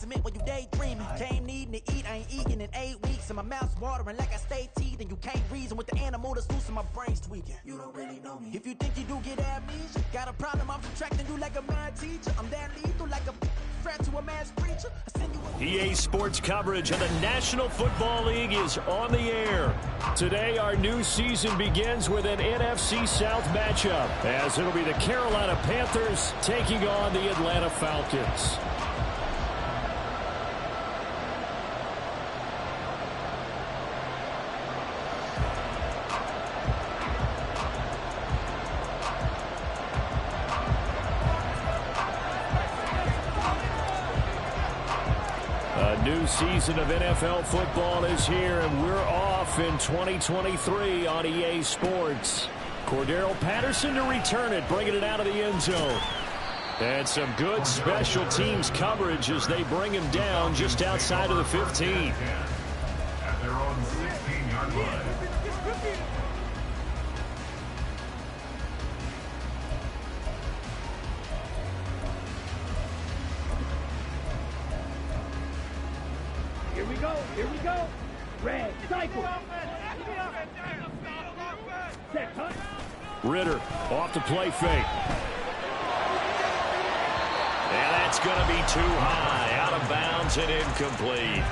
basement when you daydreaming. Came needing to eat, I ain't eating in 8 weeks. And my mouth's watering like I stay teething. You can't reason with the animal that's loose and my brain's tweaking. You don't really know me. If you think you do get amnesia, got a problem, I'm subtracting you like a mad teacher. I'm that lethal like a threat to a mass preacher. EA Sports coverage of the National Football League is on the air. Today, our new season begins with an NFC South matchup, as it'll be the Carolina Panthers taking on the Atlanta Falcons. New season of NFL football is here, and we're off in 2023 on EA Sports. Cordero Patterson to return it, bringing it out of the end zone. And some good special teams coverage as they bring him down just outside of the 15. At their own 16-yard line. Here we go. Red, cycle. Ritter off the play fake. And that's going to be too high, out of bounds and incomplete.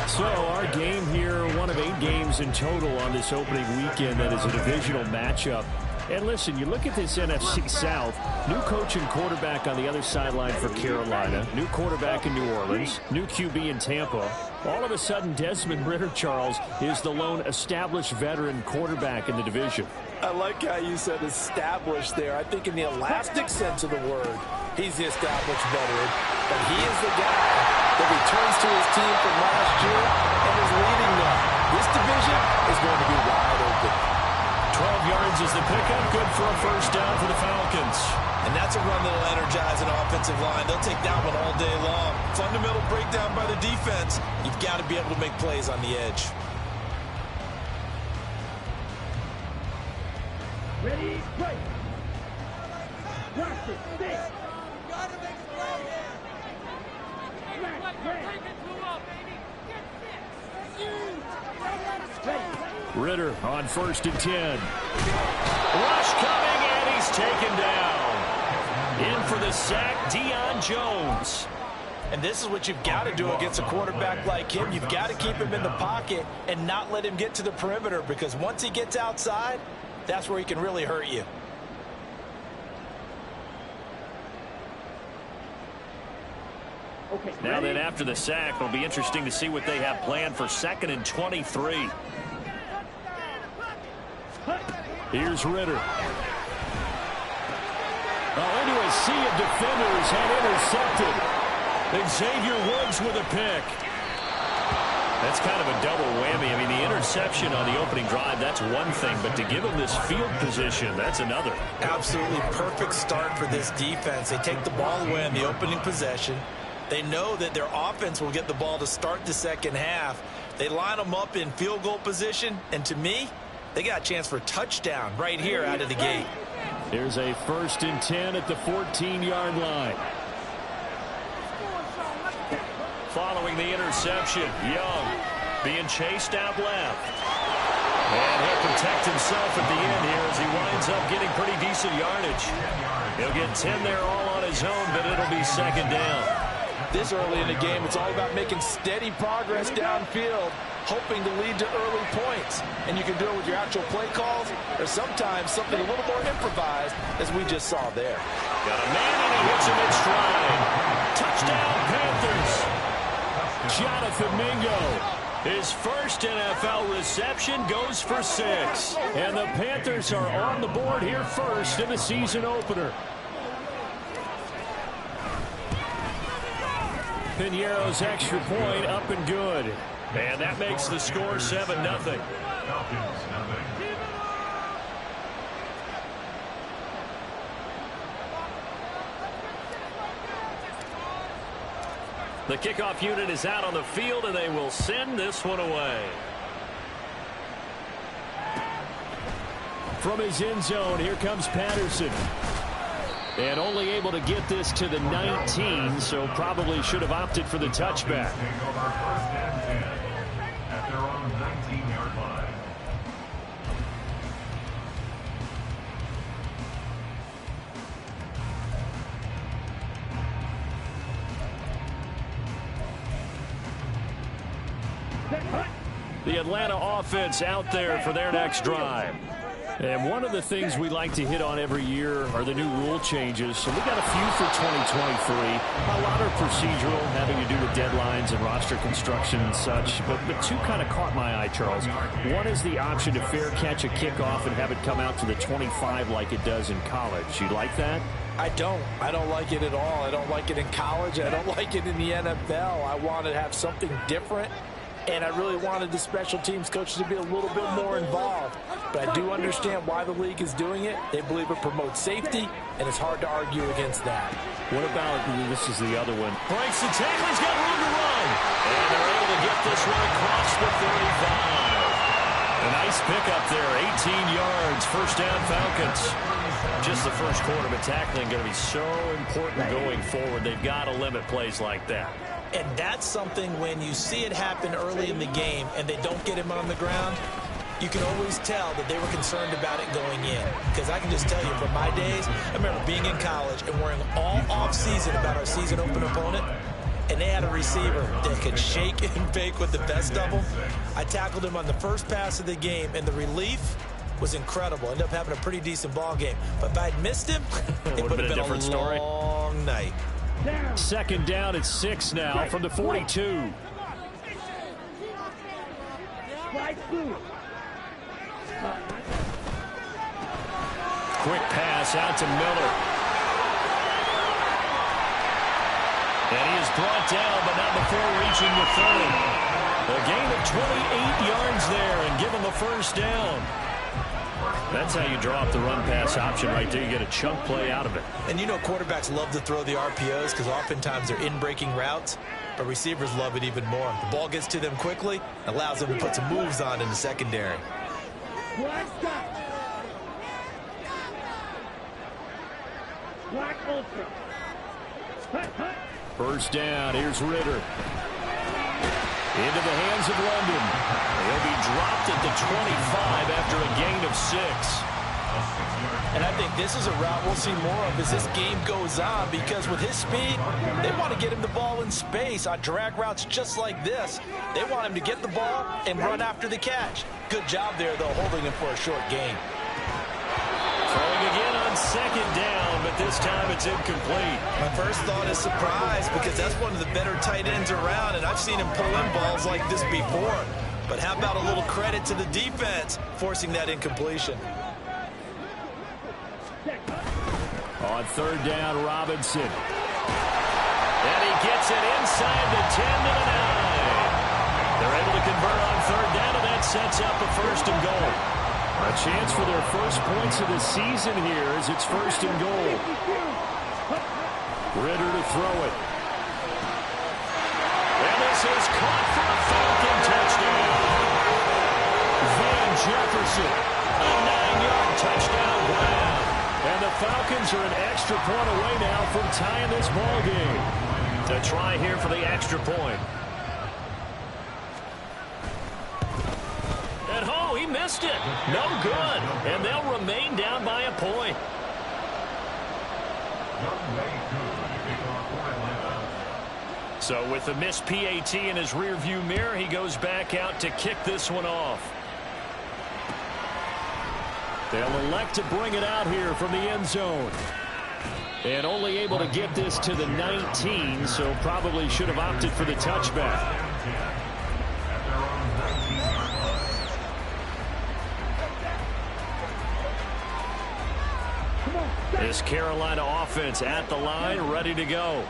So our game here, one of 8 games in total on this opening weekend that is a divisional matchup. And listen, you look at this NFC South, new coach and quarterback on the other sideline for Carolina, new quarterback in New Orleans, new QB in Tampa. All of a sudden, Desmond Ritter, Charles, is the lone established veteran quarterback in the division. I like how you said established there. I think in the elastic sense of the word, he's the established veteran. But he is the guy that returns to his team from last year and is leading them. This division is going to be wide open. 12 yards is the pickup. Good for a first down for the Falcons. And that's a run that'll energize an offensive line. They'll take that one all day long. Fundamental breakdown by the defense. You've got to be able to make plays on the edge. Ready, play. Watch it, stay. Gotta make a play here. Ritter on 1st and 10. Rush coming, and he's taken down. In for the sack, Deion Jones. And this is what you've got to do against a quarterback like him. You've got to keep him in the pocket and not let him get to the perimeter, because once he gets outside, that's where he can really hurt you. Okay, now then, after the sack, it'll be interesting to see what they have planned for 2nd and 23. Here's Ritter. Into a sea of defenders and intercepted. Xavier Woods with a pick. That's kind of a double whammy. I mean, the interception on the opening drive, that's one thing, but to give him this field position, that's another. Absolutely perfect start for this defense. They take the ball away on the opening possession. They know that their offense will get the ball to start the second half. They line them up in field goal position, and to me, they got a chance for a touchdown right here out of the gate. Here's a 1st and 10 at the 14-yard line. Following the interception, Young being chased out left. And he'll protect himself at the end here as he winds up getting pretty decent yardage. He'll get 10 there all on his own, but it'll be 2nd down. This early in the game, it's all about making steady progress downfield, hoping to lead to early points. And you can do it with your actual play calls, or sometimes something a little more improvised, as we just saw there. Got a man and he hits him in stride. Touchdown, Panthers. Jonathan Mingo. His first NFL reception goes for 6. And the Panthers are on the board here first in the season opener. Piñeiro's extra point up and good. And that makes the score 7-0. The kickoff unit is out on the field, and they will send this one away. From his end zone, here comes Patterson. And only able to get this to the 19, so probably should have opted for the touchback. Take over 1st and 10 at their own 19-yard line. The Atlanta offense out there for their next drive. And one of the things we like to hit on every year are the new rule changes. So we got a few for 2023. A lot are procedural, having to do with deadlines and roster construction and such. But two kind of caught my eye, Charles. One is the option to fair catch a kickoff and have it come out to the 25 like it does in college. You like that? I don't like it at all. I don't like it in college. I don't like it in the NFL. I want to have something different. And I really wanted the special teams coaches to be a little bit more involved. But I do understand why the league is doing it. They believe it promotes safety, and it's hard to argue against that. What about, this is the other one. Breaks the tackle, he's got room to run. And they're able to get this one across the 35. A nice pickup there, 18 yards, 1st down Falcons. Just the first quarter, but tackling going to be so important going forward. They've got to limit plays like that. And that's something when you see it happen early in the game and they don't get him on the ground, you can always tell that they were concerned about it going in. Because I can just tell you from my days, I remember being in college and worrying all off-season about our season open opponent, and they had a receiver that could shake and bake with the best of them. I tackled him on the first pass of the game, and the relief was incredible. Ended up having a pretty decent ball game. But if I'd missed him, it would have been a different story. Long night. 2nd down at 6 now from the 42. Quick pass out to Miller. And he is brought down, but not before reaching the 30. A gain of 28 yards there and give him a 1st down. That's how you draw up the run-pass option right there. You get a chunk play out of it. And you know quarterbacks love to throw the RPOs because oftentimes they're in-breaking routes, but receivers love it even more. The ball gets to them quickly, allows them to put some moves on in the secondary. Black Ultra. 1st down. Here's Ritter. Into the hands of London. He'll be dropped at the 25 after a gain of 6. And I think this is a route we'll see more of as this game goes on, because with his speed, they want to get him the ball in space on drag routes just like this. They want him to get the ball and run after the catch. Good job there, though, holding him for a short gain. Throwing again on 2nd down, but this time it's incomplete. My first thought is surprise, because that's one of the better tight ends around, and I've seen him pull in balls like this before. But how about a little credit to the defense forcing that incompletion? On 3rd down, Robinson. And he gets it inside the 10 to the 9. They're able to convert on 3rd down, and that sets up a 1st and goal. A chance for their first points of the season here as it's 1st and goal. Ritter to throw it. And this is caught for a Falcon touchdown. Van Jefferson, a 9-yard touchdown grab. And the Falcons are an extra point away now from tying this ball game. To try here for the extra point. And oh, he missed it. No good. And they'll remain down by a point. So with the missed PAT in his rearview mirror, he goes back out to kick this one off. They'll elect to bring it out here from the end zone. And only able to get this to the 19, so probably should have opted for the touchback. This Carolina offense at the line, ready to go.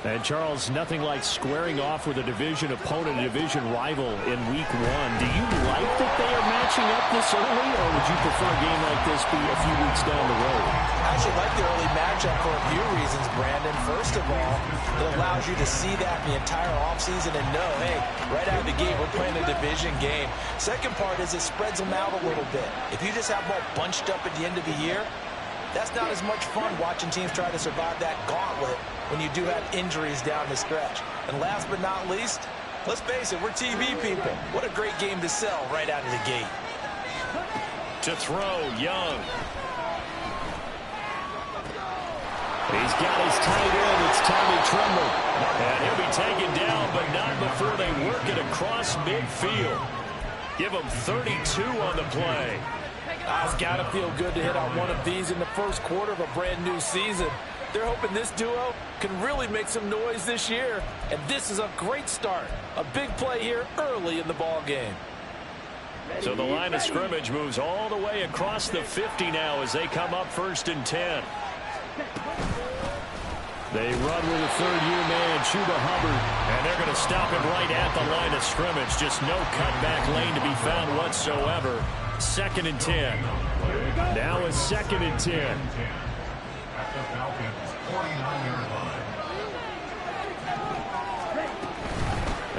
And, Charles, nothing like squaring off with a division opponent, a division rival in Week 1. Do you like that they are matching up this early, or would you prefer a game like this be a few weeks down the road? I actually like the early matchup for a few reasons, Brandon. First of all, it allows you to see that the entire offseason and know, hey, right out of the gate, we're playing a division game. Second part is it spreads them out a little bit. If you just have them all bunched up at the end of the year, That's not as much fun watching teams try to survive that gauntlet when you do have injuries down the stretch. And last but not least, let's face it, we're TV people. What a great game to sell right out of the gate. To throw, Young. He's got his tight end. It's Tommy Tremble. And he'll be taken down, but not before they work it across midfield. Give him 32 on the play. It's got to feel good to hit on one of these in the first quarter of a brand new season. They're hoping this duo can really make some noise this year. And this is a great start. A big play here early in the ball game. So the line of scrimmage moves all the way across the 50 now as they come up 1st and 10. They run with a third-year man, Chuba Hubbard. And they're going to stop him right at the line of scrimmage. Just no cutback lane to be found whatsoever. 2nd and 10. Now a 2nd and 10. At the Falcons' 49-yard line.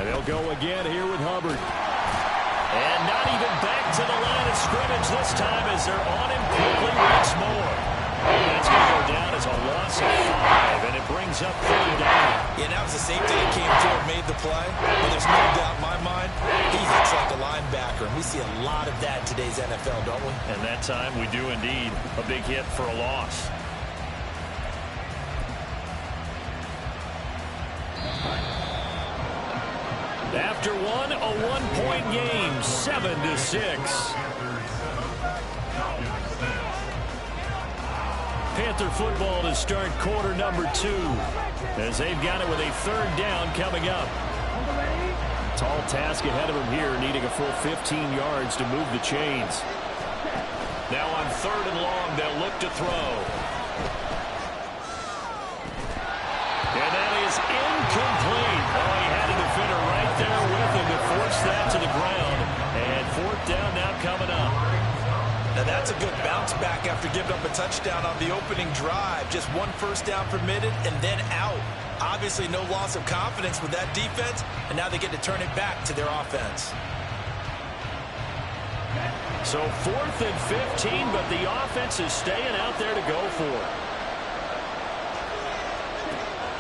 And they'll go again here with Hubbard. And not even back to the line of scrimmage this time as they're on him quickly once more. That's going to go down as a loss of 5, and it brings up 3rd down. Yeah, that was the safety that came through and made the play. But there's no doubt in my mind, he hits like a linebacker. And we see a lot of that in today's NFL, don't we? And that time we do indeed. A big hit for a loss. After one, a one-point game, 7-6. Panther football to start quarter number 2 as they've got it with a 3rd down coming up. Tall task ahead of them here, needing a full 15 yards to move the chains. Now on 3rd and long, they'll look to throw. And that is incomplete. Oh, he had a defender right there with him to force that to the ground. And 4th down now coming up. Now that's a good bounce back after giving up a touchdown on the opening drive. Just 1 first down permitted and then out. Obviously no loss of confidence with that defense, and now they get to turn it back to their offense. So 4th and 15, but the offense is staying out there to go for it.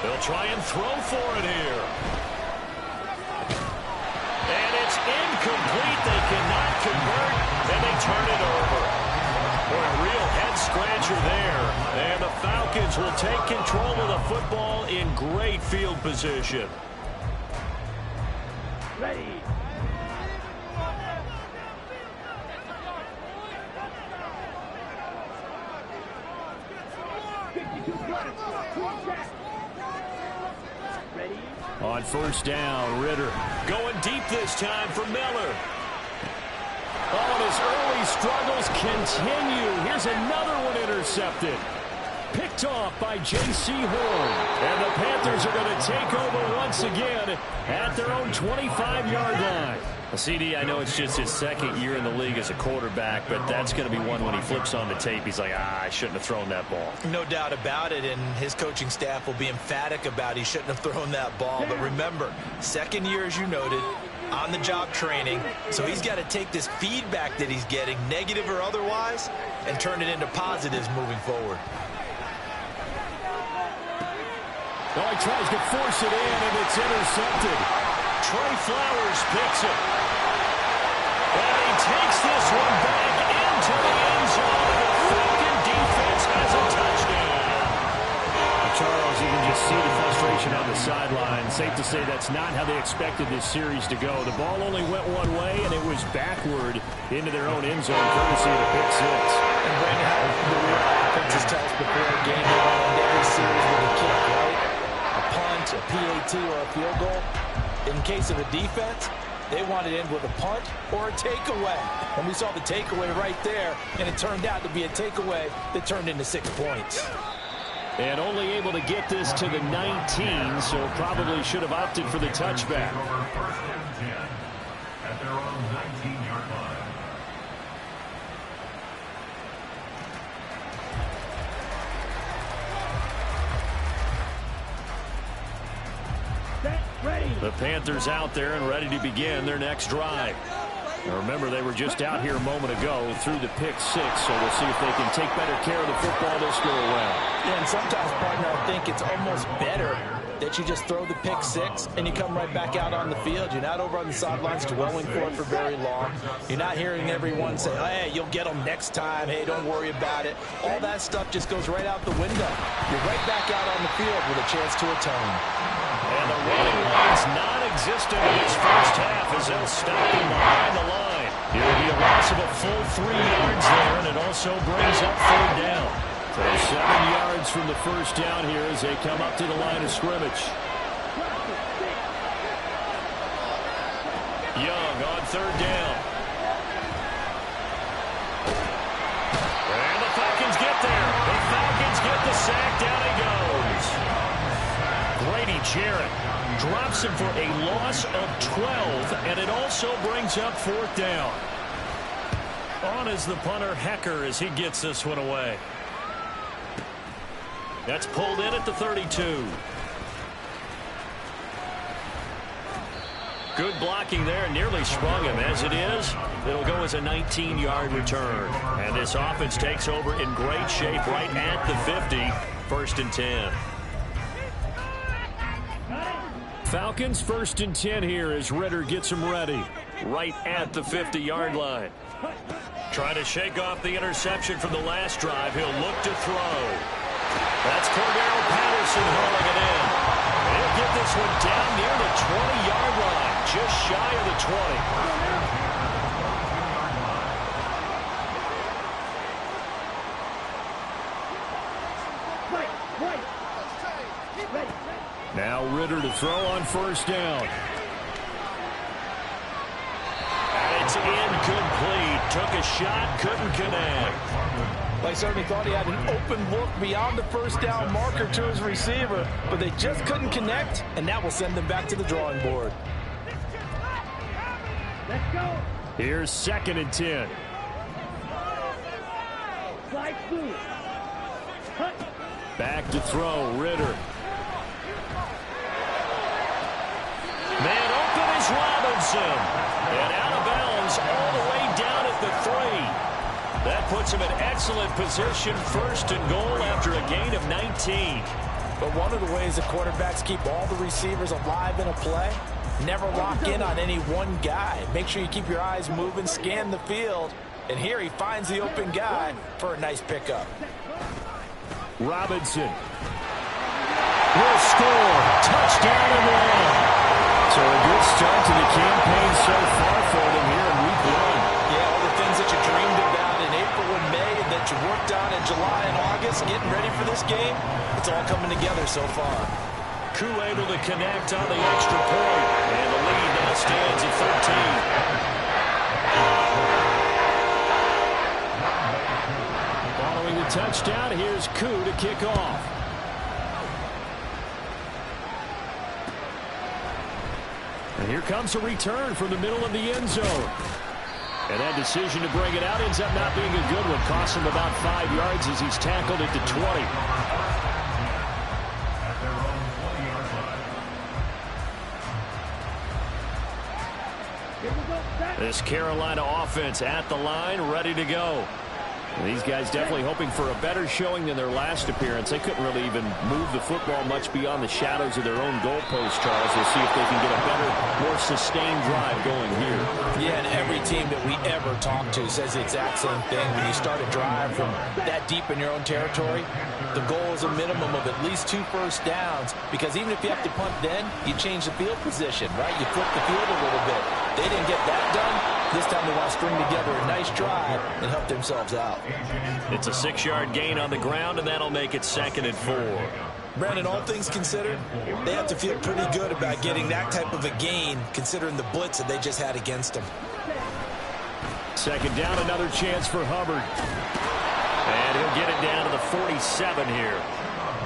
They'll try and throw for it here. And it's incomplete. They cannot convert, and they turn it over. Boy, a real head-scratcher there. And the Falcons will take control of the football in great field position. Ready. On 1st down, Ritter going deep this time for Miller. Oh, and his early struggles continue. Here's another one intercepted. Picked off by J.C. Horn. And the Panthers are going to take over once again at their own 25-yard line. Well, CD, I know it's just his 2nd year in the league as a quarterback, but that's going to be one when he flips on the tape. He's like, I shouldn't have thrown that ball. No doubt about it, and his coaching staff will be emphatic about he shouldn't have thrown that ball. But remember, 2nd year, as you noted, on-the-job training, so he's got to take this feedback that he's getting, negative or otherwise, and turn it into positives moving forward. Oh, he tries to force it in, and it's intercepted. Trey Flowers picks it. And he takes this one back into the end zone. The Falcon defense has a touchdown. Charles, you can just see the frustration on the sideline. Safe to say that's not how they expected this series to go. The ball only went one way, and it was backward into their own end zone, courtesy of the pick 6. And Brandon, how the real offenses tell us before a game they want to end every series with a kick, right? A punt, a PAT, or a field goal. In case of a defense, they want it in with a punt or a takeaway. And we saw the takeaway right there, and it turned out to be a takeaway that turned into 6 points. And only able to get this to the 19, so probably should have opted for the touchback. Over 1st and 10 at their own 19-yard line. Set. Ready. The Panthers out there and ready to begin their next drive. Now remember, they were just out here a moment ago through the pick six, so we'll see if they can take better care of the football this go around. Yeah, and sometimes, partner, I think it's almost better that you just throw the pick six and you come right back out on the field. You're not over on the sidelines dwelling for it for very long. You're not hearing everyone say, hey, you'll get them next time. Hey, don't worry about it. All that stuff just goes right out the window. You're right back out on the field with a chance to atone. And the running line's non-existent in this first half as they'll stop him behind the line. Here will be a loss of a full 3 yards there, and it also brings up 3rd down. So 7 yards from the first down here as they come up to the line of scrimmage. Young on 3rd down. And the Falcons get there. The Falcons get the sack. Down he goes. Grady Jarrett drops him for a loss of 12, and it also brings up 4th down. On is the punter, Hecker, as he gets this one away. That's pulled in at the 32. Good blocking there, nearly sprung him. As it is, it'll go as a 19-yard return. And this offense takes over in great shape right at the 50, 1st and 10. Falcons 1st and 10 here as Ritter gets them ready. Right at the 50-yard line. Trying to shake off the interception from the last drive. He'll look to throw. That's Cordero Patterson hauling it in. He'll get this one down near the 20-yard line, just shy of the 20. Now Ritter to throw on 1st down. And it's incomplete. Took a shot, couldn't connect. They certainly thought he had an open look beyond the 1st down marker to his receiver, but they just couldn't connect, and that will send them back to the drawing board. Let's go. Here's 2nd and 10. Slide through. Cut. Back to throw, Ritter. Man open is Robinson. And out of bounds all the way down at the 3. That puts him in excellent position, 1st and goal after a gain of 19. But one of the ways the quarterbacks keep all the receivers alive in a play, never lock in on any one guy. Make sure you keep your eyes moving, scan the field, and here he finds the open guy for a nice pickup. Robinson will score. Touchdown and one. So a good start to the campaign so far for them here in week 1. Yeah, all the things that you dreamed about in April and May that you worked on in July and August, getting ready for this game, it's all coming together so far. Koo able to connect on the extra point, and the lead now stands at 13. Following the touchdown, here's Koo to kick off. And here comes a return from the middle of the end zone. And that decision to bring it out ends up not being a good one. Costs him about 5 yards as he's tackled at the 20. This Carolina offense at the line, ready to go. And these guys definitely hoping for a better showing than their last appearance. They couldn't really even move the football much beyond the shadows of their own goalpost, Charles. We'll see if they can get a better, more sustained drive going here. Yeah, and every team that we ever talk to says the exact same thing. When you start a drive from that deep in your own territory, the goal is a minimum of at least 2 first downs, because even if you have to punt then, you change the field position, right? You flip the field a little bit. They didn't get that done. This time they want to string together a nice drive and help themselves out. It's a 6-yard gain on the ground, and that'll make it 2nd and 4. Brandon, all things considered, they have to feel pretty good about getting that type of a gain, considering the blitz that they just had against them. 2nd down, another chance for Hubbard. And he'll get it down to the 47 here.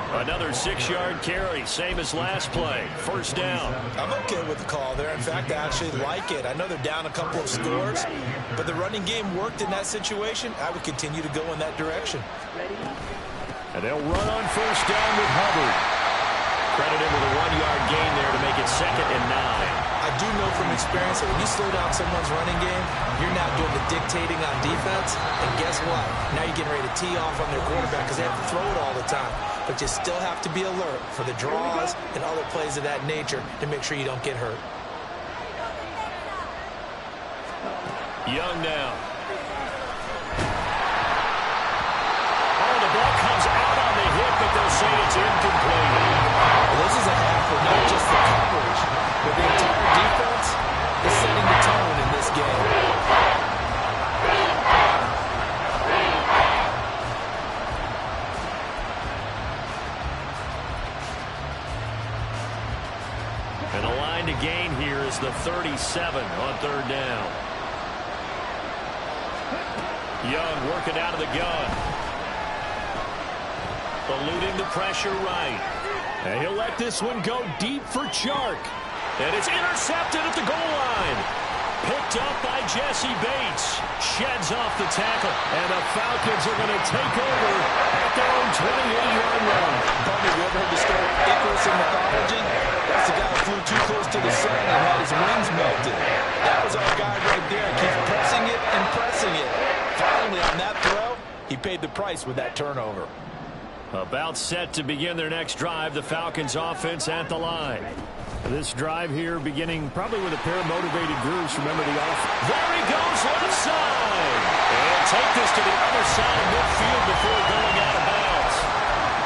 Another 6-yard carry, same as last play. 1st down. I'm okay with the call there. In fact, I actually like it. I know they're down a couple of scores, but the running game worked in that situation. I would continue to go in that direction. And they'll run on 1st down with Hubbard. Credited with a 1-yard gain there to make it 2nd and 9. I do know from experience that when you slow down someone's running game, you're now doing the dictating on defense. And guess what? Now you're getting ready to tee off on their quarterback because they have to throw it all the time. But you still have to be alert for the draws and other plays of that nature to make sure you don't get hurt. Young now. Oh, the ball comes out on the hit, but they'll say it's incomplete. Well, this is a half for not just the coverage, but the entire defense is setting the tone in this game. And the line to gain here is the 37 on third down. Young working out of the gun. Eluding the pressure right. And he'll let this one go deep for Chark. And it's intercepted at the goal line. Picked up by Jesse Bates. Sheds off the tackle. And the Falcons are going to take over at their own 28-yard line. Buddy, you ever heard the story of Icarus in mythology? That's the guy who flew too close to the sun and had his wings melted. That was our guy right there. Keeps pressing it and pressing it. Finally, on that throw, he paid the price with that turnover. About set to begin their next drive, the Falcons offense at the line. This drive here beginning probably with a pair of motivated groups. Remember the offense. There he goes, left side. And take this to the other side of midfield before going out of bounds.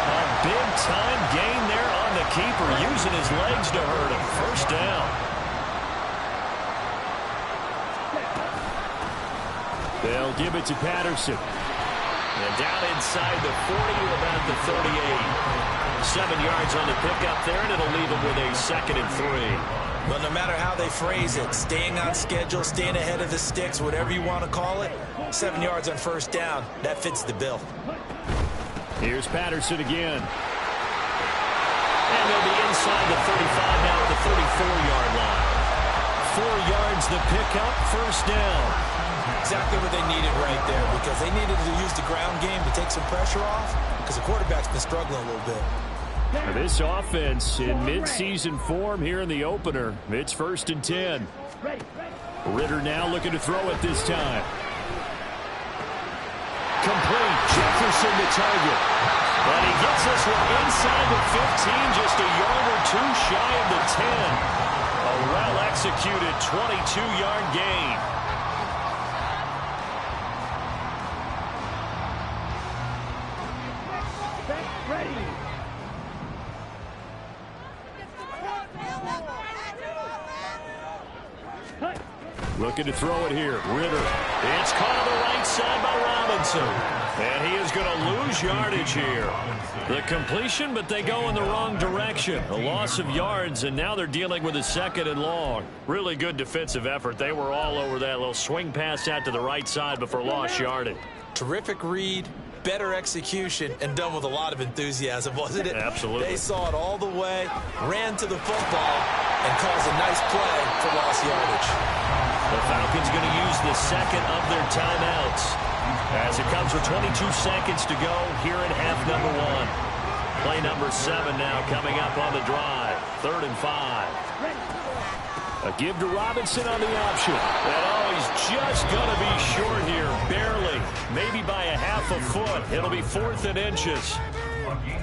A big-time gain there on the keeper, using his legs to hurt him. First down. They'll give it to Patterson. And down inside the 40 to about the 38. 7 yards on the pickup there, and it'll leave them with a 2nd and 3. Well, no matter how they phrase it, staying on schedule, staying ahead of the sticks, whatever you want to call it, 7 yards on first down, that fits the bill. Here's Patterson again. And they'll be inside the 35 now at the 34-yard line. 4 yards the pickup, first down. Exactly what they needed right there, because they needed to use the ground game to take some pressure off, because the quarterback's been struggling a little bit. This offense in mid-season form here in the opener. It's 1st and 10. Ritter now looking to throw it this time. Complete. Jefferson the target. And he gets this one inside the 15, just a yard or two shy of the 10. A well-executed 22-yard gain. Looking to throw it here. Ritter. It's caught on the right side by Robinson. And he is going to lose yardage here. The completion, but they go in the wrong direction. A loss of yards, and now they're dealing with a 2nd and long. Really good defensive effort. They were all over that little swing pass out to the right side before lost yardage. Terrific read, better execution, and done with a lot of enthusiasm, wasn't it? Absolutely. They saw it all the way, ran to the football, and caused a nice play for lost yardage. The Falcons going to use the 2nd of their timeouts as it comes with 22 seconds to go here in half number 1. Play number 7 now coming up on the drive. 3rd and 5. A give to Robinson on the option. And he's just going to be short here, barely. Maybe by a half a foot. It'll be 4th and inches.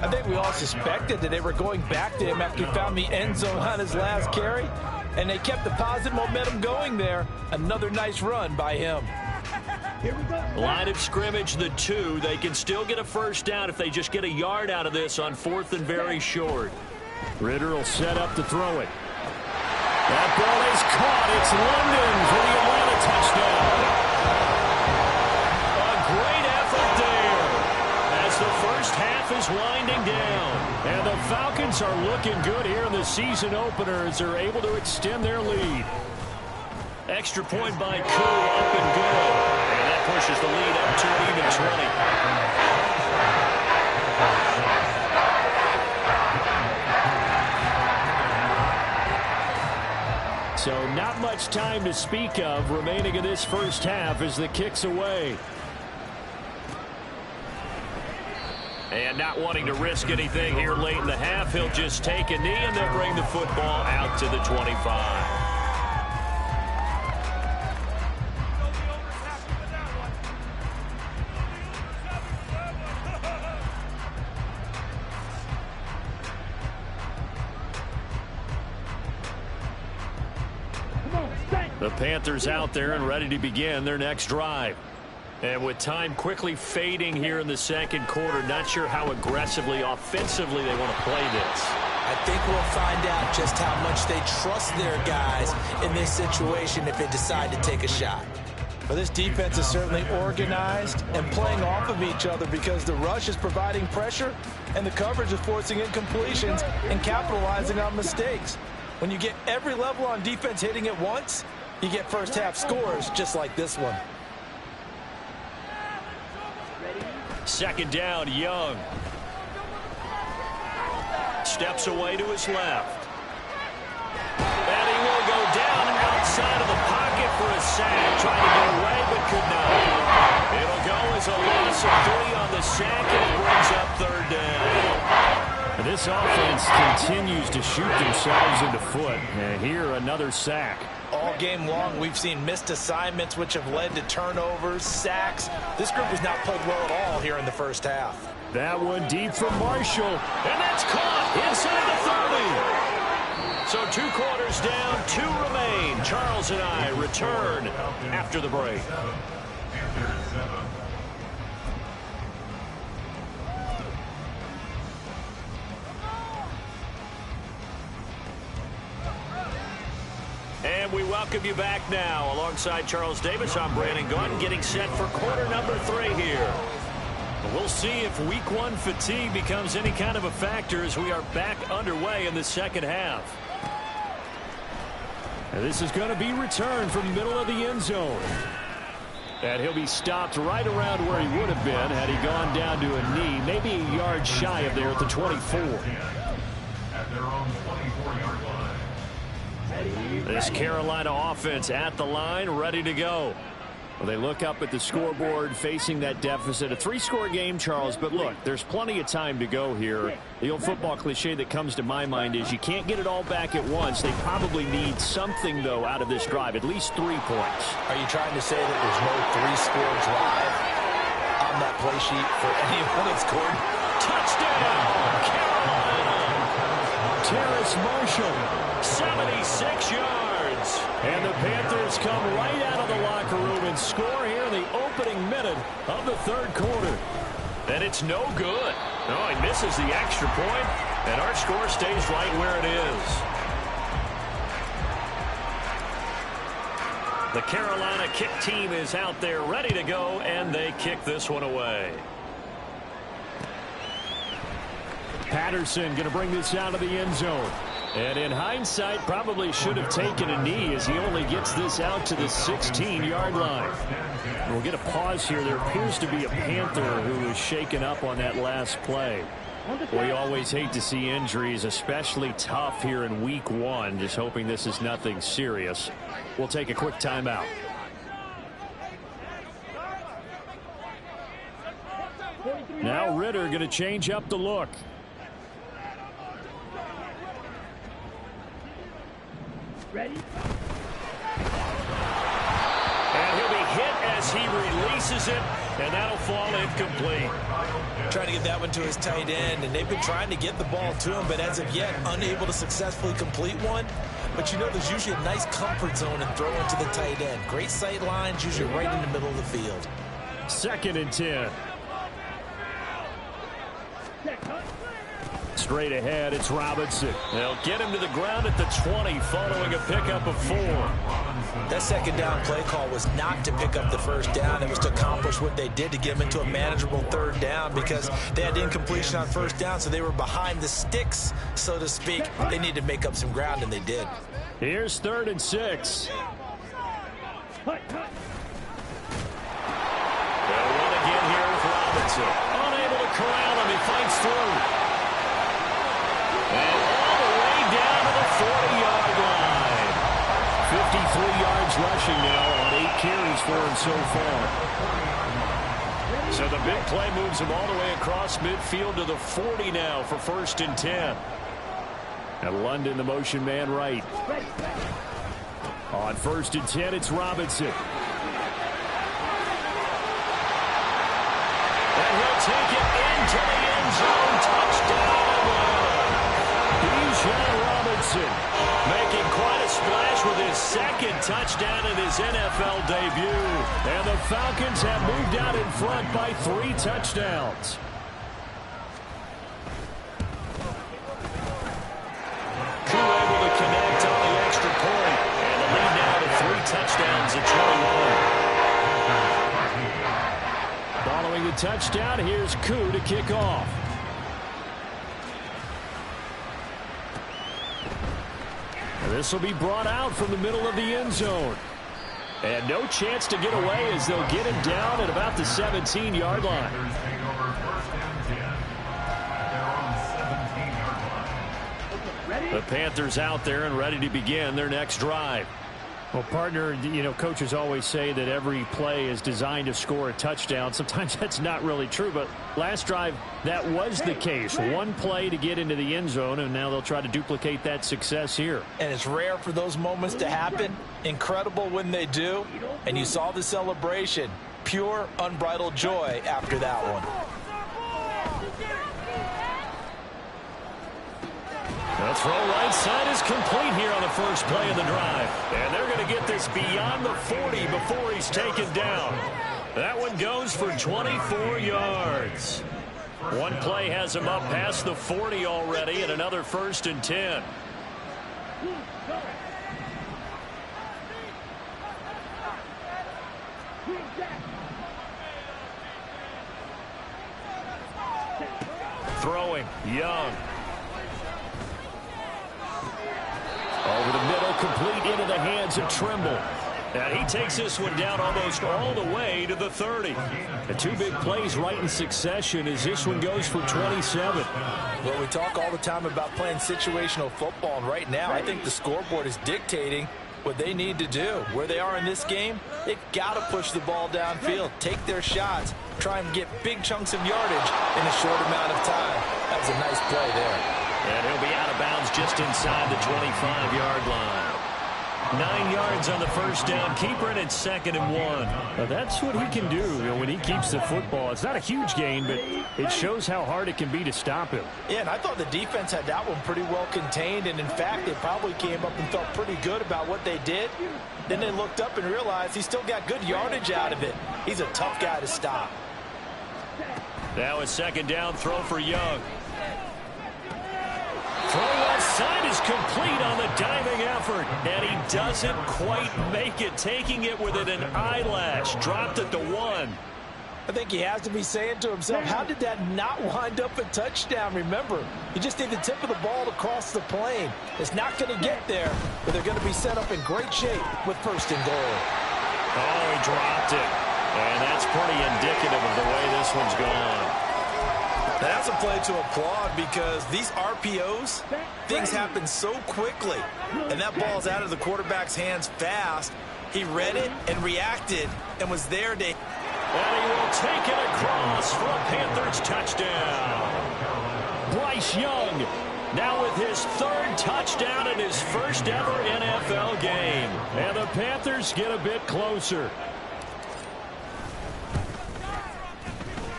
I think we all suspected that they were going back to him after he found the end zone on his last carry. And they kept the positive momentum going there. Another nice run by him. Line of scrimmage, the 2. They can still get a first down if they just get a yard out of this on 4th and very short. Ritter will set up to throw it. That ball is caught. It's London for the Atlanta touchdown. A great effort there as the first half is winding down. And the Falcons are looking good here in the season opener as they're able to extend their lead. Extra point by Koo, up and good. And that pushes the lead up to an even 20. So not much time to speak of remaining in this first half as the kick's away. And not wanting to risk anything here late in the half, he'll just take a knee and they'll bring the football out to the 25. The Panthers out there and ready to begin their next drive. And with time quickly fading here in the second quarter, not sure how aggressively, offensively they want to play this. I think we'll find out just how much they trust their guys in this situation if they decide to take a shot. Well, this defense is certainly organized and playing off of each other because the rush is providing pressure and the coverage is forcing incompletions and capitalizing on mistakes. When you get every level on defense hitting at once, you get first half scores just like this one. Second down, Young. Steps away to his left. And he will go down outside of the pocket for a sack. Trying to get away, but could not. It'll go as a loss of 3 on the sack, and it brings up third down. This offense continues to shoot themselves in the foot. And here, another sack. All game long, we've seen missed assignments, which have led to turnovers, sacks. This group has not played well at all here in the first half. That one deep from Marshall. And that's caught inside the 30. So 2 quarters down, 2 remain. Charles and I return after the break. And we welcome you back now. Alongside Charles Davis, I'm Brandon Gunn, getting set for quarter number 3 here. We'll see if week 1 fatigue becomes any kind of a factor as we are back underway in the second half. And this is going to be returned from the middle of the end zone. And he'll be stopped right around where he would have been had he gone down to a knee, maybe a yard shy of there at the 24. At their own 24-yard line. This Carolina offense at the line, ready to go. Well, they look up at the scoreboard facing that deficit. A 3-score game, Charles, but look, there's plenty of time to go here. The old football cliche that comes to my mind is you can't get it all back at once. They probably need something, though, out of this drive, at least 3 points. Are you trying to say that there's no 3-score drive on that play sheet for anyone that's scored? Touchdown, Carolina! Terrace Marshall, 76 yards. And the Panthers come right out of the locker room and score here in the opening minute of the third quarter. And it's no good. No, he misses the extra point, and our score stays right where it is. The Carolina kick team is out there ready to go, and they kick this one away. Patterson going to bring this out of the end zone. And in hindsight, probably should have taken a knee as he only gets this out to the 16-yard line. We'll get a pause here. There appears to be a Panther who was shaken up on that last play. We always hate to see injuries, especially tough here in week 1. Just hoping this is nothing serious. We'll take a quick timeout. Now Ritter going to change up the look. Ready? And he'll be hit as he releases it, and that'll fall incomplete. Trying to get that one to his tight end, and they've been trying to get the ball to him, but as of yet, unable to successfully complete one. But you know there's usually a nice comfort zone and throw it to the tight end. Great sight lines, usually right in the middle of the field. 2nd and 10. Straight ahead, it's Robinson. They'll get him to the ground at the 20 following a pickup of 4. That second down play call was not to pick up the first down. It was to accomplish what they did to get him into a manageable third down because they had incompletion on first down, so they were behind the sticks, so to speak. They needed to make up some ground, and they did. Here's 3rd and 6. They'll run again here with Robinson. Unable to corral him. He fights through. And all the way down to the 40-yard line. 53 yards rushing now on 8 carries for him so far. So the big play moves him all the way across midfield to the 40 now for 1st and 10. And London, the motion man right. On 1st and 10, it's Robinson. And he'll take it into the end zone. Touchdown. Bijan Robinson making quite a splash with his second touchdown in his NFL debut. And the Falcons have moved out in front by 3 touchdowns. Koo able to connect on the extra point. And the lead now to 3 touchdowns at 21. Following the touchdown, here's Koo to kick off. This will be brought out from the middle of the end zone. And no chance to get away as they'll get him down at about the 17-yard line. The Panthers out there and ready to begin their next drive. Well, partner, you know, coaches always say that every play is designed to score a touchdown. Sometimes that's not really true, but last drive, that was the case. One play to get into the end zone, and now they'll try to duplicate that success here. And it's rare for those moments to happen. Incredible when they do. And you saw the celebration. Pure, unbridled joy after that one. The throw right side is complete here on the first play of the drive. And they're going to get this beyond the 40 before he's taken down. That one goes for 24 yards. One play has him up past the 40 already, and another 1st and 10. Throwing, Young. Over the middle, complete into the hands of Trimble. And he takes this one down almost all the way to the 30. The 2 big plays right in succession as this one goes for 27. Well, we talk all the time about playing situational football, and right now I think the scoreboard is dictating what they need to do. Where they are in this game, they've got to push the ball downfield, take their shots, try and get big chunks of yardage in a short amount of time. That was a nice play there. And he'll be out of bounds just inside the 25-yard line. 9 yards on the first down. Keeper, and it's 2nd and 1. Now that's what he can do, you know, when he keeps the football. It's not a huge gain, but it shows how hard it can be to stop him. Yeah, and I thought the defense had that one pretty well contained, and in fact, they probably came up and felt pretty good about what they did. Then they looked up and realized he still got good yardage out of it. He's a tough guy to stop. Now a 2nd down throw for Young. Throw left side is complete on the diving effort, and he doesn't quite make it, taking it within an eyelash. Dropped at the 1. I think he has to be saying to himself, how did that not wind up a touchdown? Remember, you just need the tip of the ball to cross the plane. It's not going to get there, but they're going to be set up in great shape with 1st and goal. Oh, he dropped it. And that's pretty indicative of the way this one's gone. That's a play to applaud because these RPOs, things happen so quickly. And that ball's out of the quarterback's hands fast. He read it and reacted and was there to... And he will take it across for a Panthers touchdown. Bryce Young now with his 3rd touchdown in his first ever NFL game. And the Panthers get a bit closer.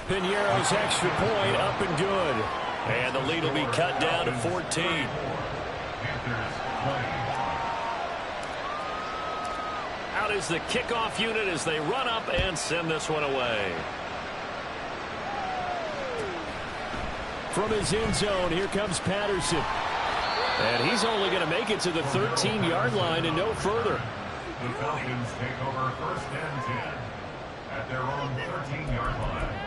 Piñeiro's extra point up and good. And the lead will be cut down to 14. Out is the kickoff unit as they run up and send this one away. From his end zone, here comes Patterson. And he's only going to make it to the 13-yard line and no further. The Falcons take over 1st and 10 at their own 13-yard line.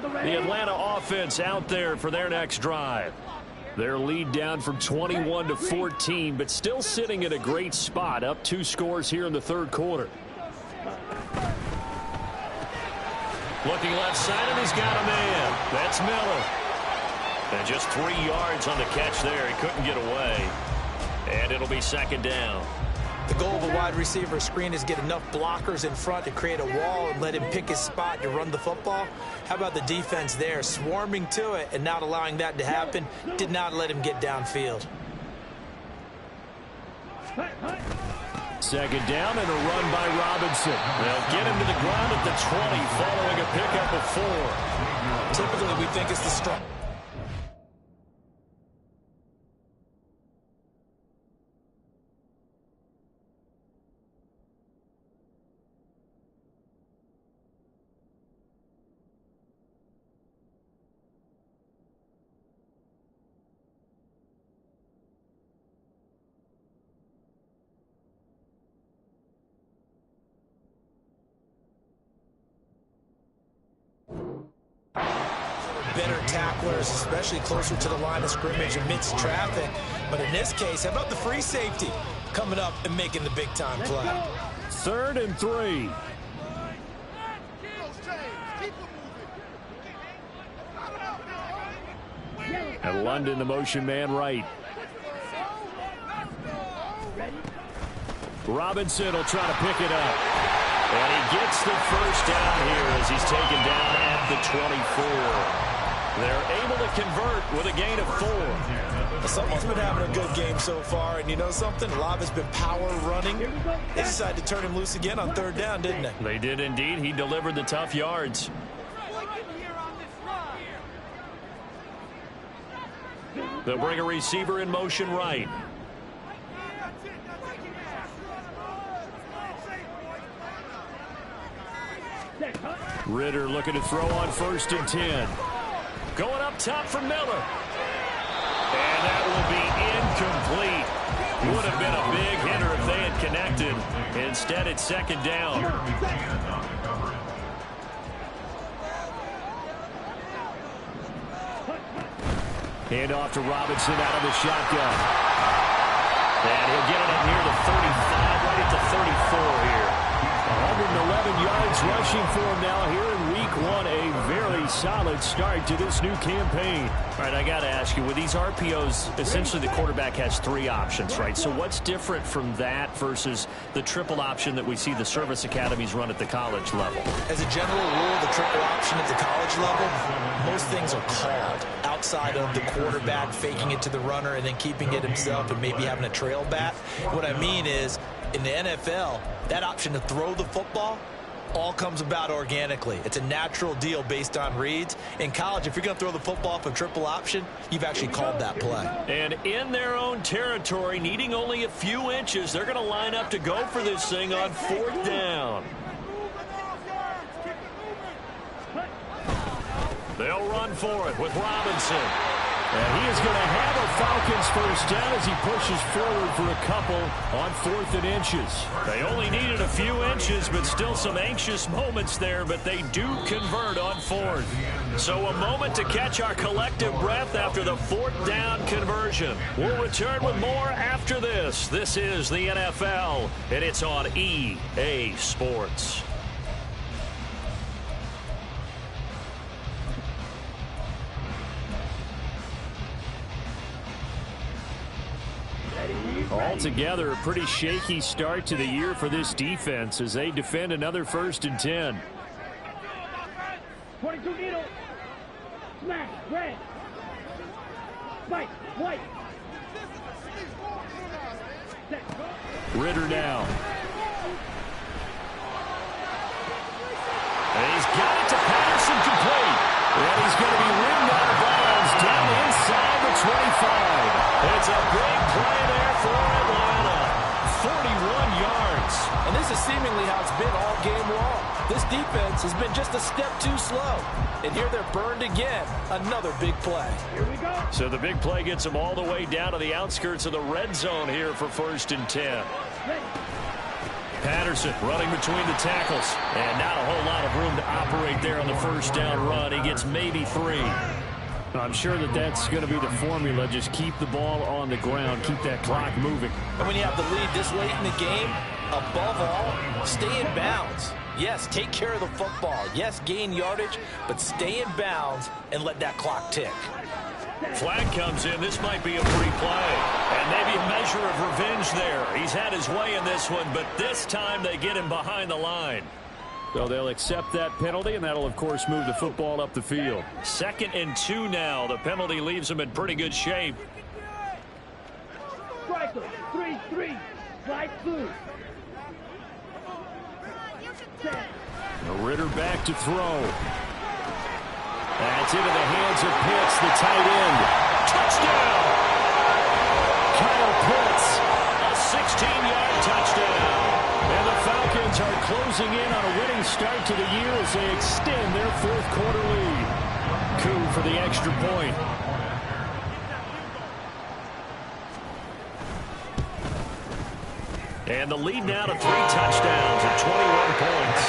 The Atlanta offense out there for their next drive. Their lead down from 21 to 14, but still sitting at a great spot, up 2 scores here in the 3rd quarter. Looking left side, and he's got a man. That's Miller. And just 3 yards on the catch there. He couldn't get away. And it'll be 2nd down. The goal of a wide receiver screen is get enough blockers in front to create a wall and let him pick his spot to run the football. How about the defense there, swarming to it and not allowing that to happen? Did not let him get downfield. Second down and a run by Robinson. They'll get him to the ground at the 20 following a pickup of 4. Typically, we think it's the strong. Better tacklers, especially closer to the line of scrimmage amidst traffic. But in this case, how about the free safety coming up and making the big-time play? 3rd and 3. And London, the motion man right. Robinson will try to pick it up. And he gets the first down here as he's taken down at the 24. They're able to convert with a gain of 4. Someone's been having a good game so far, and you know something? A lot of it's been power running. They decided to turn him loose again on 3rd down, didn't they? They did indeed. He delivered the tough yards. They'll bring a receiver in motion right. Ritter looking to throw on 1st and 10. Going up top for Miller. And that will be incomplete. Would have been a big hitter if they had connected. Instead, it's 2nd down. Hand off to Robinson out of the shotgun. And he'll get it up near the 35, right at the 34 here. 111 yards rushing for him now here in week 1. A very solid start to this new campaign. All right, I got to ask you, with these RPOs, essentially the quarterback has 3 options, right? So what's different from that versus the triple option that we see the service academies run at the college level? As a general rule, the triple option at the college level, most things are called outside of the quarterback faking it to the runner and then keeping it himself and maybe having a trail back. What I mean is, in the NFL, that option to throw the football all comes about organically. It's a natural deal based on reads. In college, if you're going to throw the football for triple option, you've actually called that play. And in their own territory, needing only a few inches, they're going to line up to go for this thing on 4th down. They'll run for it with Robinson. And he is going to have a Falcons first down as he pushes forward for a couple on 4th and inches. They only needed a few inches, but still some anxious moments there, but they do convert on 4th. So a moment to catch our collective breath after the 4th down conversion. We'll return with more after this. This is the NFL, and it's on EA Sports. Altogether, a pretty shaky start to the year for this defense as they defend another 1st and 10. 22 needle. Smash. Red. Spike. White. Ritter down. And he's got it to Patterson complete. And he's going to be ridden out of bounds down inside the 25. It's a big play there for Atlanta. 41 yards. And this is seemingly how it's been all game long. This defense has been just a step too slow. And here they're burned again. Another big play. Here we go. So the big play gets them all the way down to the outskirts of the red zone here for 1st and 10. Patterson running between the tackles. And not a whole lot of room to operate there on the 1st down run. He gets maybe 3. I'm sure that that's going to be the formula. Just keep the ball on the ground. Keep that clock moving. And when you have the lead this late in the game, above all, stay in bounds. Yes, take care of the football. Yes, gain yardage, but stay in bounds and let that clock tick. Flag comes in. This might be a free play. And maybe a measure of revenge there. He's had his way in this one, but this time they get him behind the line. So they'll accept that penalty, and that'll, of course, move the football up the field. 2nd and 2 now. The penalty leaves them in pretty good shape. Striker. 3-3. Slide through. Ritter back to throw. That's into the hands of Pitts, the tight end. Touchdown! Kyle Pitts, a 16-yard touchdown. And the Falcons are closing in on a winning start to the year as they extend their fourth quarter lead. Coup for the extra point. And the lead now to 3 touchdowns at 21 points.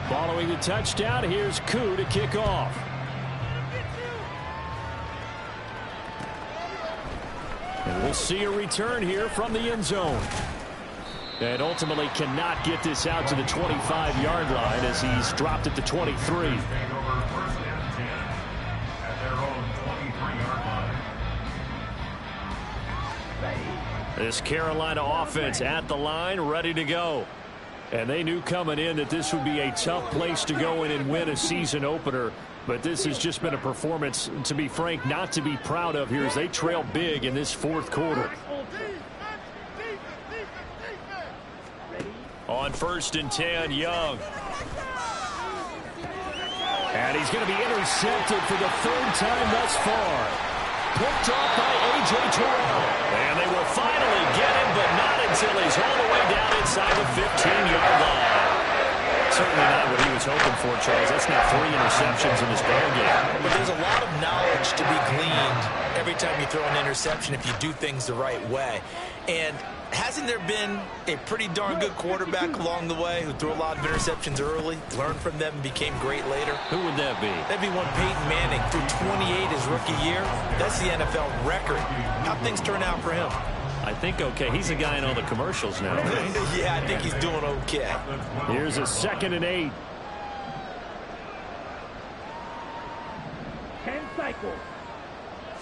Following the touchdown, here's Koo to kick off. And we'll see a return here from the end zone. And ultimately cannot get this out to the 25-yard line as he's dropped it to 23. This Carolina offense at the line, ready to go. And they knew coming in that this would be a tough place to go in and win a season opener. But this has just been a performance, to be frank, not to be proud of here as they trail big in this fourth quarter. On 1st and 10, Young. And he's going to be intercepted for the 3rd time thus far. Picked off by A.J. Terrell. And they will finally get him, but not until he's all the way down inside the 15-yard line. Certainly not what he was hoping for, Charles. That's now 3 interceptions in this ballgame. But there's a lot of knowledge to be gleaned every time you throw an interception if you do things the right way. And hasn't there been a pretty darn good quarterback along the way who threw a lot of interceptions early, learned from them, and became great later? Who would that be? That'd be one Peyton Manning, threw 28 his rookie year. That's the NFL record. How'd things turn out for him? I think okay. He's a guy in all the commercials now. Yeah, I think he's doing okay. Here's a 2nd and 8. 10 cycles.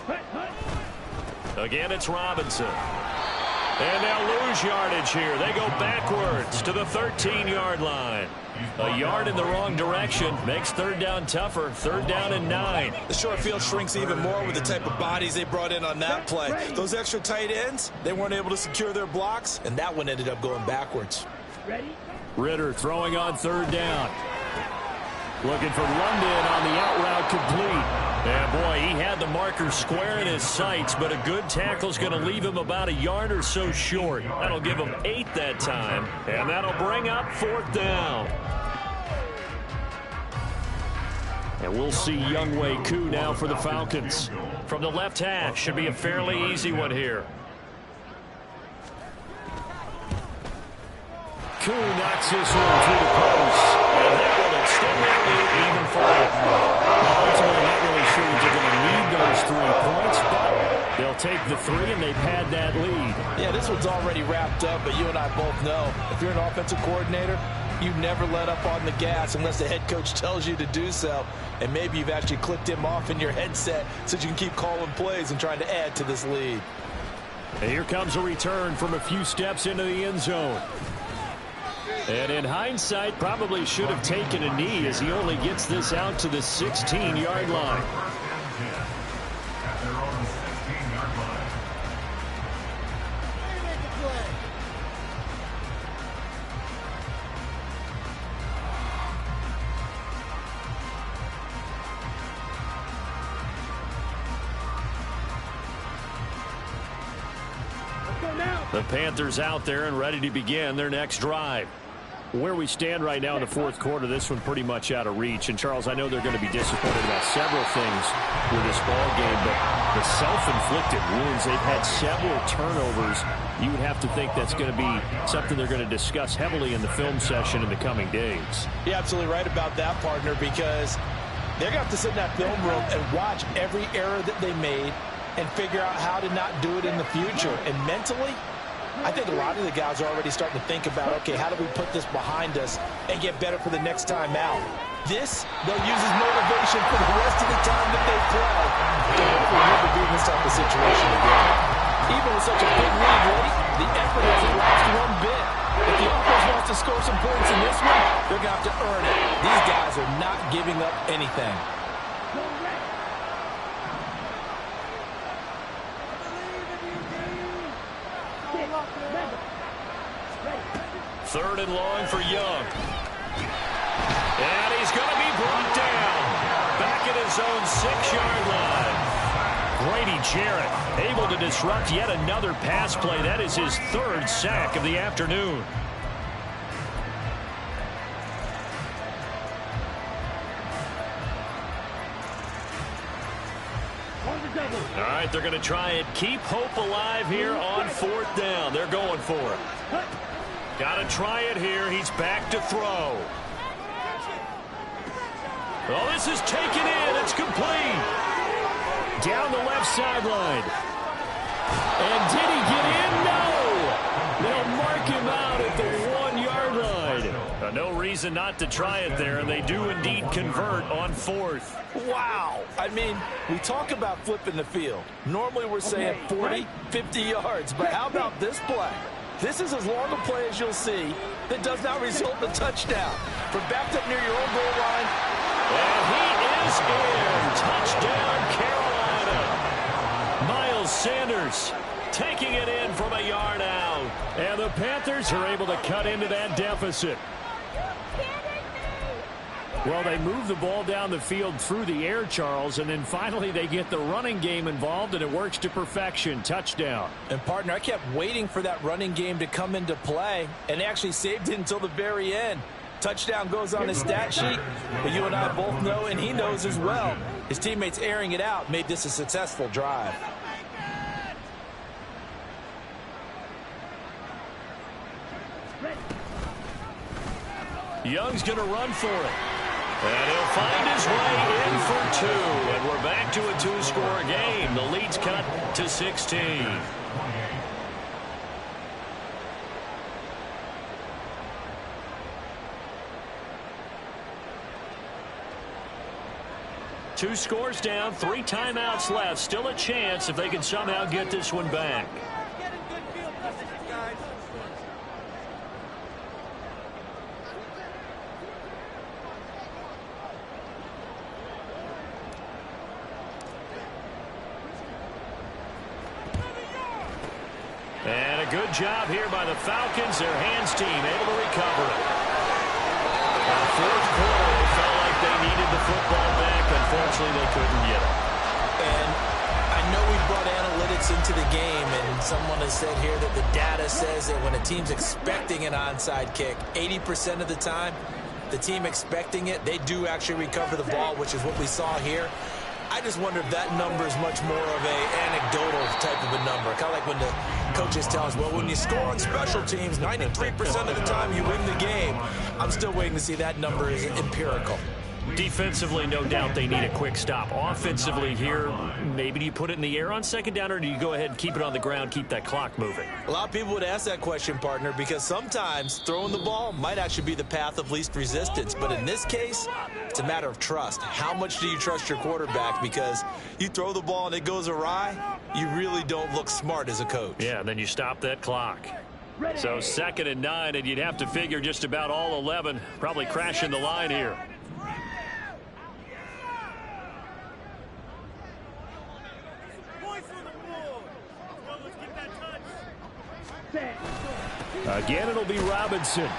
Hut, hut. Again, it's Robinson. And they'll lose yardage here. They go backwards to the 13-yard line. A yard in the wrong direction makes 3rd down tougher. 3rd down and 9. The short field shrinks even more with the type of bodies they brought in on that play. Those extra tight ends, they weren't able to secure their blocks, And that one ended up going backwards. Ready? Ritter throwing on 3rd down. Looking for London on the out route complete. And boy, he had the marker square in his sights, but a good tackle's going to leave him about a yard or so short. That'll give him 8 that time, and that'll bring up 4th down. And we'll see Younghoe Koo now for the Falcons. From the left hash, should be a fairly easy one here. Koo knocks this one through the post. And that will extend their lead even further. Ultimately, not really sure that they're going to need those 3 points, but they'll take the 3, and they've had that lead. Yeah, this one's already wrapped up, but you and I both know if you're an offensive coordinator, you never let up on the gas unless the head coach tells you to do so. And maybe you've actually clicked him off in your headset so that you can keep calling plays and trying to add to this lead. And here comes a return from a few steps into the end zone. And in hindsight, probably should have taken a knee as he only gets this out to the 16-yard line. At their own 16-yard line. The Panthers out there and ready to begin their next drive. Where we stand right now in the fourth quarter, this one pretty much out of reach. And, Charles, I know they're going to be disappointed about several things with this ball game, but the self-inflicted wounds, they've had several turnovers. You would have to think that's going to be something they're going to discuss heavily in the film session in the coming days. You're absolutely right about that, partner, because they're going to have to sit in that film room and watch every error that they made and figure out how to not do it in the future. And mentally, I think a lot of the guys are already starting to think about, okay, how do we put this behind us and get better for the next time out? This, they'll use as motivation for the rest of the time that they play. Hopefully never be in this type of situation again. Even with such a big lead, Woody, the effort hasn't relaxed one bit. If the offense wants to score some points in this one, they're going to have to earn it. These guys are not giving up anything. Third and long for Young. And he's going to be brought down. Back at his own 6-yard line. Grady Jarrett able to disrupt yet another pass play. That is his 3rd sack of the afternoon. All right, they're going to try and keep hope alive here on 4th down. They're going for it. Got to try it here. He's back to throw. Oh, this is taken in. It's complete. Down the left sideline. And did he get in? No. They'll mark him out at the 1-yard line. No reason not to try it there, and they do indeed convert on 4th. Wow. I mean, we talk about flipping the field. Normally we're saying 40, 50 yards, but how about this play? This is as long a play as you'll see that does not result in a touchdown. From backed up near your own goal line. And he is in. Touchdown, Carolina. Miles Sanders taking it in from a yard out. And the Panthers are able to cut into that deficit. Well, they move the ball down the field through the air, Charles, and then finally they get the running game involved, and it works to perfection. Touchdown. And, partner, I kept waiting for that running game to come into play, and actually saved it until the very end. Touchdown goes on his stat sheet, but you and I both know, and he knows as well, his teammates airing it out made this a successful drive. Young's going to run for it. And he'll find his way in for 2. And we're back to a 2-score game. The lead's cut to 16. Two scores down, 3 timeouts left. Still a chance if they can somehow get this one back. And a good job here by the Falcons. Their hands team able to recover it. Fourth quarter, they felt like they needed the football back. Unfortunately, they couldn't get it. And I know we brought analytics into the game, and someone has said here that the data says that when a team's expecting an onside kick, 80% of the time, the team expecting it, they do actually recover the ball, which is what we saw here. I just wonder if that number is much more of a anecdotal type of a number. Kind of like when the coaches tell us, well, when you score on special teams, 93% of the time you win the game. I'm still waiting to see that number is empirical. Defensively, no doubt they need a quick stop. Offensively here, maybe do you put it in the air on 2nd down, or do you go ahead and keep it on the ground, keep that clock moving? A lot of people would ask that question, partner, because sometimes throwing the ball might actually be the path of least resistance. But in this case, it's a matter of trust. How much do you trust your quarterback? Because you throw the ball and it goes awry, you really don't look smart as a coach. Yeah, and then you stop that clock. So 2nd and 9, and you'd have to figure just about all 11 probably crashing the line here. Again, it'll be Robinson.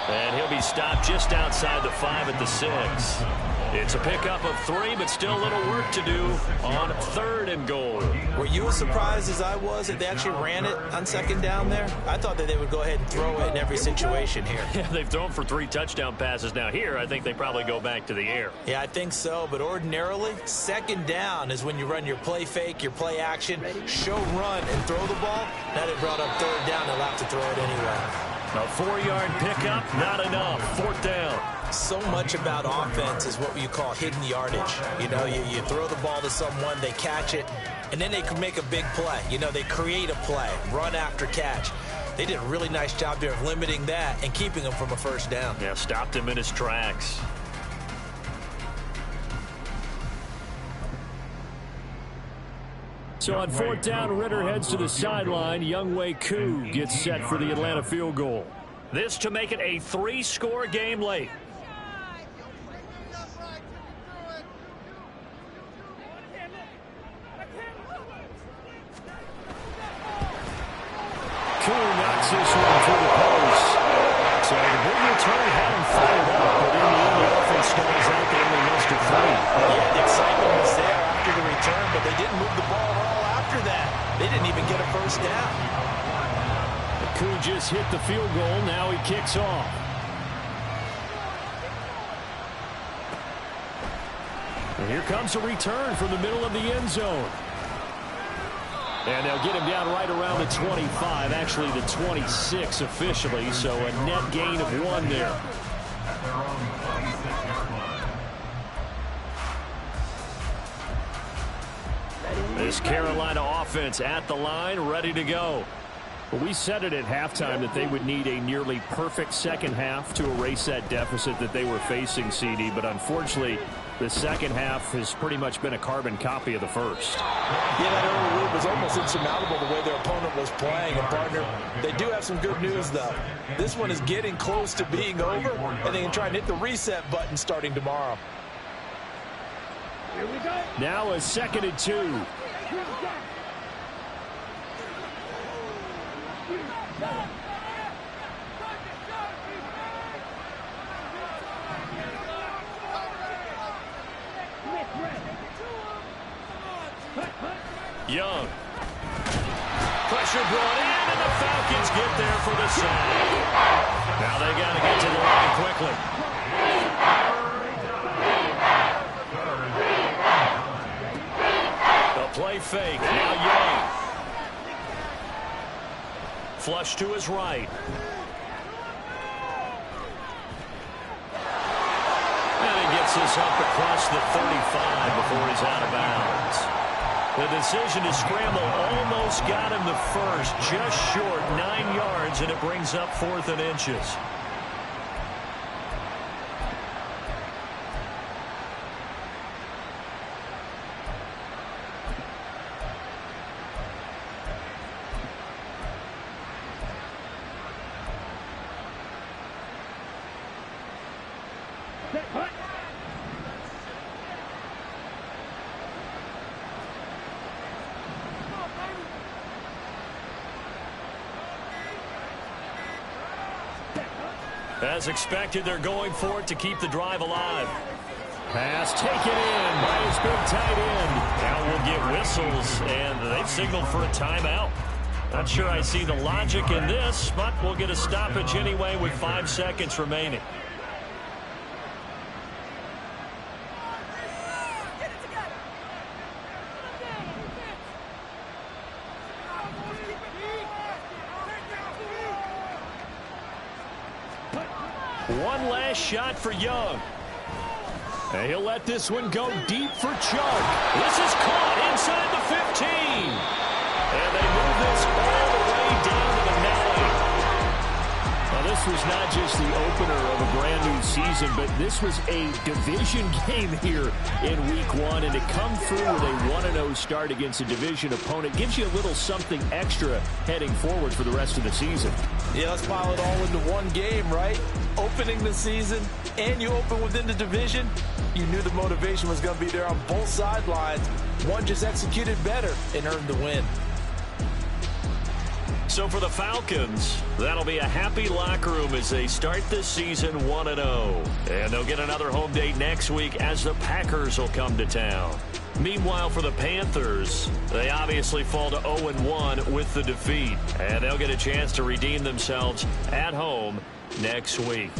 And he'll be stopped just outside the 5 at the 6. It's a pickup of 3, but still a little work to do on 3rd and goal. Were you as surprised as I was that they actually ran it on 2nd down there? I thought that they would go ahead and throw it in every situation here. Yeah, they've thrown for 3 touchdown passes. Now here, I think they probably go back to the air. Yeah, I think so. But ordinarily, 2nd down is when you run your play fake, your play action, show run, and throw the ball. Now they brought up 3rd down. They'll have to throw it anyway. A 4-yard pickup, not enough. 4th down. So much about offense is what you call hidden yardage. You know, you throw the ball to someone, they catch it, and then they can make a big play. You know, they create a play, run after catch. They did a really nice job there of limiting that and keeping him from a 1st down. Yeah, stopped him in his tracks. So on 4th down, Ritter heads to the sideline. Younghoe Koo gets set for the Atlanta field goal. This to make it a 3-score game late. Coon knocks this one through the post. So the big return had him fired up, but in the end, the offense stalls out. They only missed a 3. Yeah, the excitement was there after the return, but they didn't move the ball at all after that. They didn't even get a first down. Coon just hit the field goal. Now he kicks off. And here comes a return from the middle of the end zone. And they'll get him down right around the 25, actually the 26 officially, so a net gain of 1 there. This Carolina offense at the line, ready to go. Well, we said it at halftime that they would need a nearly perfect second half to erase that deficit that they were facing, CD, but unfortunately, the second half has pretty much been a carbon copy of the first. Yeah, that early lead was almost insurmountable the way their opponent was playing. And, partner, they do have some good news, though. This one is getting close to being over, and they can try and hit the reset button starting tomorrow. Here we go. Now a 2nd and 2. Young. Pressure brought in, and the Falcons get there for the sack. Now they got to get to the line quickly. A play fake. Now Young. Flush to his right. And he gets this up across the 35 before he's out of bounds. The decision to scramble almost got him the first, just short, 9 yards, and it brings up 4th and inches. As expected, they're going for it to keep the drive alive. Pass taken in by his big tight end. Now we'll get whistles, and they've signaled for a timeout. Not sure I see the logic in this, but we'll get a stoppage anyway with 5 seconds remaining. One last shot for Young. And he'll let this one go deep for Chuck. This is caught inside the 15. And they move this all the way down to the 9. Now, this was not just the opener of a brand new season, but this was a division game here in Week 1. And to come through with a 1-0 start against a division opponent gives you a little something extra heading forward for the rest of the season. Yeah, let's pile it all into one game, right? Opening the season, and you open within the division. You knew the motivation was going to be there on both sidelines. One just executed better and earned the win. So for the Falcons, that'll be a happy locker room as they start this season 1-0. And they'll get another home date next week as the Packers will come to town. Meanwhile, for the Panthers, they obviously fall to 0-1 with the defeat. And they'll get a chance to redeem themselves at home next week.